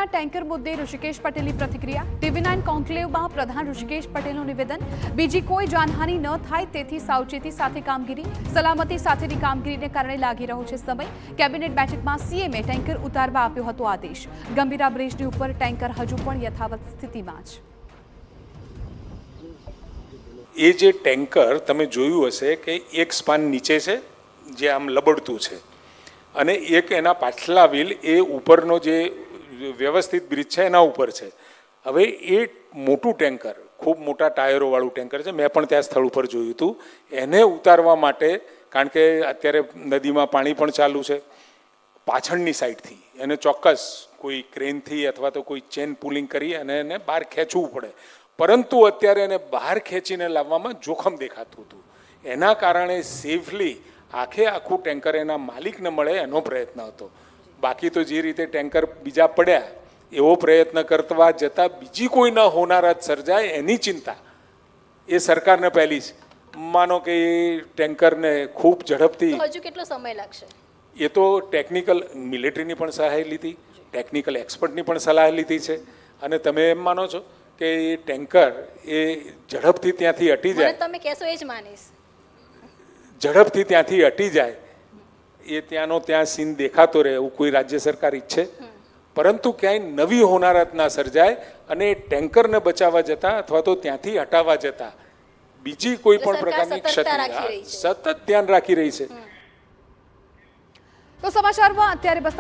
ટેન્કરના tanker મુદ્દે ઋષિકેશ પટેલની પ્રતિક્રિયા। TV9 કોન્ક્લેવમાં પ્રધાન ઋષિકેશ પટેલનું નિવેદન। બીજી કોઈ જાનહાનિ ન થાય તેથી સાવચેતી સાથે કામગીરી, સલામતી સાથેની કામગીરીને કારણે લાગી રહ્યો છે સમય। કેબિનેટ બેઠકમાં સીએમએ ટેન્કર ઉતારવા આપ્યો હતો આદેશ। ગંભીરા બ્રિજની ઉપર ટેન્કર હજુ પણ યથાવત સ્થિતિમાં જ। એ જે ટેન્કર તમે જોયું હશે કે એક સ્પાન નીચે છે જે આમ લબડતું છે અને એક એના પાછલા વ્હીલ એ ઉપરનો જે વ્યવસ્થિત બ્રિજ છે એના ઉપર છે। હવે એ મોટું ટેન્કર, ખૂબ મોટા ટાયરોવાળું ટેન્કર છે, મેં પણ ત્યાં સ્થળ ઉપર જોયું હતું। એને ઉતારવા માટે, કારણ કે અત્યારે નદીમાં પાણી પણ ચાલુ છે, પાછળની સાઈડથી એને ચોક્કસ કોઈ ક્રેનથી અથવા તો કોઈ ચેન પુલિંગ કરી અને એને બહાર ખેંચવું પડે, પરંતુ અત્યારે એને બહાર ખેંચીને લાવવામાં જોખમ દેખાતું હતું। એના કારણે સેફલી આખું ટેન્કર એના માલિકને મળે એનો પ્રયત્ન હતો। બાકી તો જે રીતે ટેન્કર બીજા પડ્યા એવો પ્રયત્ન કરવા જતાં બીજી કોઈ ન હોનારત સર્જાય એની ચિંતા એ સરકારને પહેલી છે। માનો કે એ ટેન્કરને ખૂબ ઝડપથી, હજુ કેટલો સમય લાગશે? એ તો ટેકનિકલ મિલિટરીની પણ સહાય લીધી, ટેકનિકલ એક્સપર્ટની પણ સલાહ લીધી છે અને તમે એમ માનો છો કે એ ટેન્કર એ ઝડપથી ત્યાંથી હટી જાય? તમે કહેશો એ જ માનીશ। ઝડપથી ત્યાંથી હટી જાય એ ત્યાંનો ત્યાં સીન દેખાતો રહે એવું કોઈ રાજ્ય સરકાર ઈચ્છે? પરંતુ ક્યાંય નવી હોનારત ના સર્જાય અને ટેન્કરને બચાવવા જતાં અથવા તો ત્યાંથી હટાવવા જતાં બીજી કોઈ પણ પ્રકારની ક્ષતિ સતત ધ્યાન રાખી રહી છે। તો સમાચારમાં અત્યારે બસ